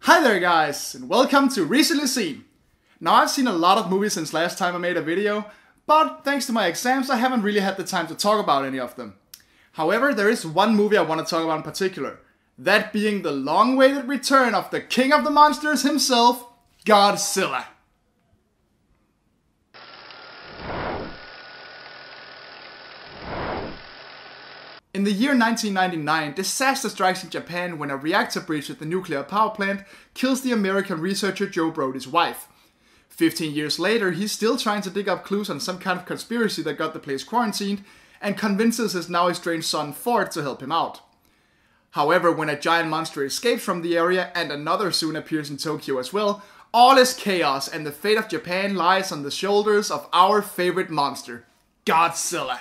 Hi there guys, and welcome to Recently Seen. Now I've seen a lot of movies since last time I made a video, but thanks to my exams I haven't really had the time to talk about any of them. However, there is one movie I want to talk about in particular, that being the long-awaited return of the king of the monsters himself, Godzilla. In the year 1999, disaster strikes in Japan when a reactor breach at the nuclear power plant kills the American researcher Joe Brody's wife. 15 years later, he's still trying to dig up clues on some kind of conspiracy that got the place quarantined, and convinces his now estranged son Ford to help him out. However, when a giant monster escapes from the area and another soon appears in Tokyo as well, all is chaos and the fate of Japan lies on the shoulders of our favorite monster, Godzilla.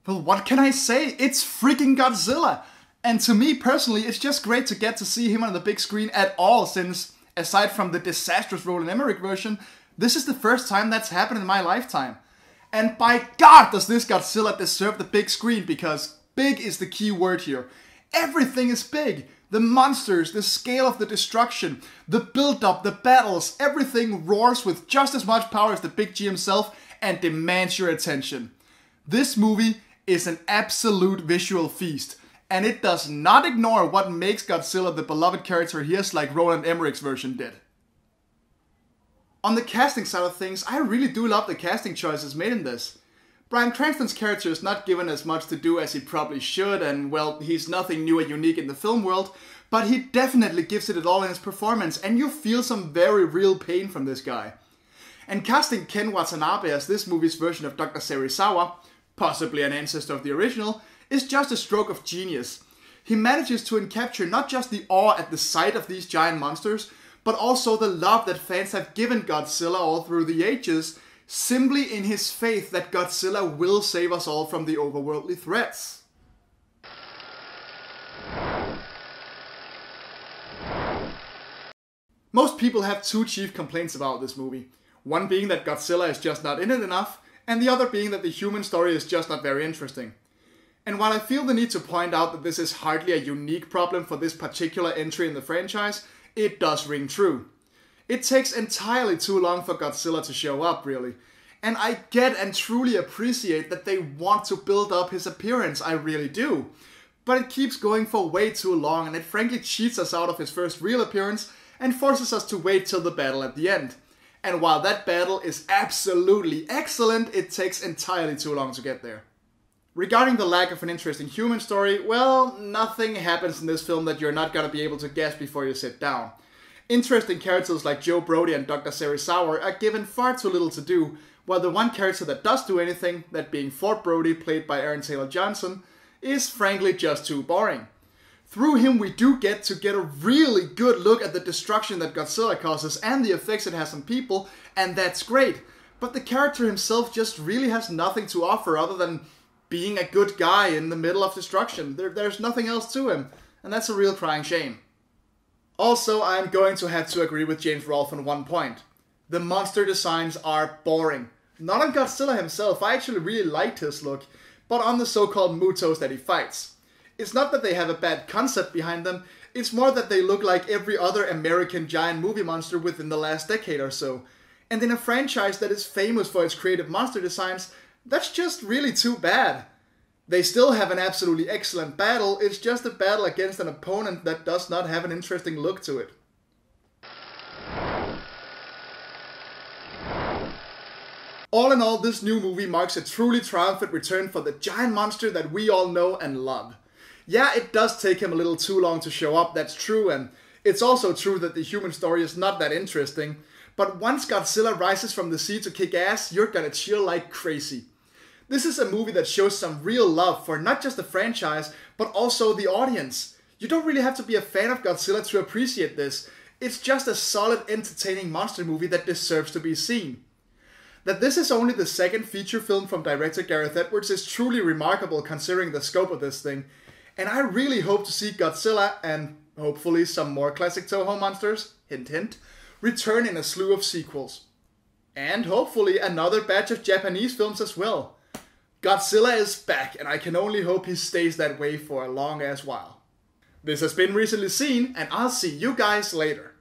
Well, what can I say? It's freaking Godzilla! And to me personally, it's just great to get to see him on the big screen at all, since, aside from the disastrous Roland Emmerich version, this is the first time that's happened in my lifetime. And by God does this Godzilla deserve the big screen, because big is the key word here. Everything is big! The monsters, the scale of the destruction, the build-up, the battles, everything roars with just as much power as the big G himself and demands your attention. This movie is an absolute visual feast, and it does not ignore what makes Godzilla the beloved character he is, like Roland Emmerich's version did. On the casting side of things, I really do love the casting choices made in this. Bryan Cranston's character is not given as much to do as he probably should, and well, he's nothing new or unique in the film world, but he definitely gives it all in his performance, and you feel some very real pain from this guy. And casting Ken Watanabe as this movie's version of Dr. Serizawa, possibly an ancestor of the original, is just a stroke of genius. He manages to encapture not just the awe at the sight of these giant monsters, but also the love that fans have given Godzilla all through the ages, simply in his faith that Godzilla will save us all from the overworldly threats. Most people have two chief complaints about this movie. One being that Godzilla is just not in it enough, and the other being that the human story is just not very interesting. And while I feel the need to point out that this is hardly a unique problem for this particular entry in the franchise, it does ring true. It takes entirely too long for Godzilla to show up, really. And I get and truly appreciate that they want to build up his appearance, I really do. But it keeps going for way too long, and it frankly cheats us out of his first real appearance and forces us to wait till the battle at the end. And while that battle is absolutely excellent, it takes entirely too long to get there. Regarding the lack of an interesting human story, well, nothing happens in this film that you're not gonna be able to guess before you sit down. Interesting characters like Joe Brody and Dr. Serizawa are given far too little to do, while the one character that does do anything, that being Ford Brody, played by Aaron Taylor Johnson, is frankly just too boring. Through him we do get a really good look at the destruction that Godzilla causes and the effects it has on people, and that's great. But the character himself just really has nothing to offer other than being a good guy in the middle of destruction. There's nothing else to him, and that's a real crying shame. Also, I'm going to have to agree with James Rolfe on one point. The monster designs are boring. Not on Godzilla himself, I actually really liked his look, but on the so-called Mutos that he fights. It's not that they have a bad concept behind them, it's more that they look like every other American giant movie monster within the last decade or so. And in a franchise that is famous for its creative monster designs, that's just really too bad. They still have an absolutely excellent battle, it's just a battle against an opponent that does not have an interesting look to it. All in all, this new movie marks a truly triumphant return for the giant monster that we all know and love. Yeah, it does take him a little too long to show up, that's true, and it's also true that the human story is not that interesting, but once Godzilla rises from the sea to kick ass, you're gonna cheer like crazy. This is a movie that shows some real love for not just the franchise, but also the audience. You don't really have to be a fan of Godzilla to appreciate this. It's just a solid, entertaining monster movie that deserves to be seen. That this is only the second feature film from director Gareth Edwards is truly remarkable considering the scope of this thing. And I really hope to see Godzilla, and hopefully some more classic Toho monsters, hint hint, return in a slew of sequels. And hopefully another batch of Japanese films as well. Godzilla is back, and I can only hope he stays that way for a long ass while. This has been Recently Seen, and I'll see you guys later.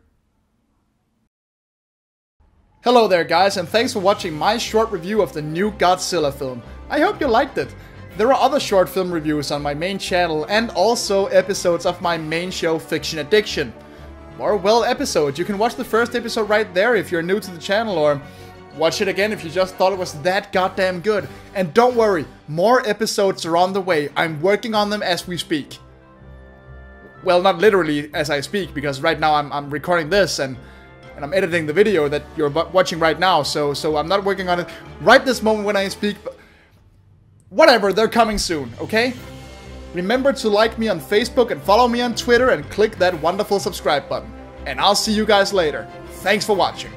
Hello there guys, and thanks for watching my short review of the new Godzilla film. I hope you liked it. There are other short film reviews on my main channel and also episodes of my main show Fiction Addiction. More well episodes. You can watch the first episode right there if you're new to the channel, or watch it again if you just thought it was that goddamn good. And don't worry, more episodes are on the way. I'm working on them as we speak. Well, not literally as I speak, because right now I'm recording this and I'm editing the video that you're watching right now, so I'm not working on it right this moment when I speak, but whatever, they're coming soon, okay? Remember to like me on Facebook and follow me on Twitter and click that wonderful subscribe button. And I'll see you guys later. Thanks for watching.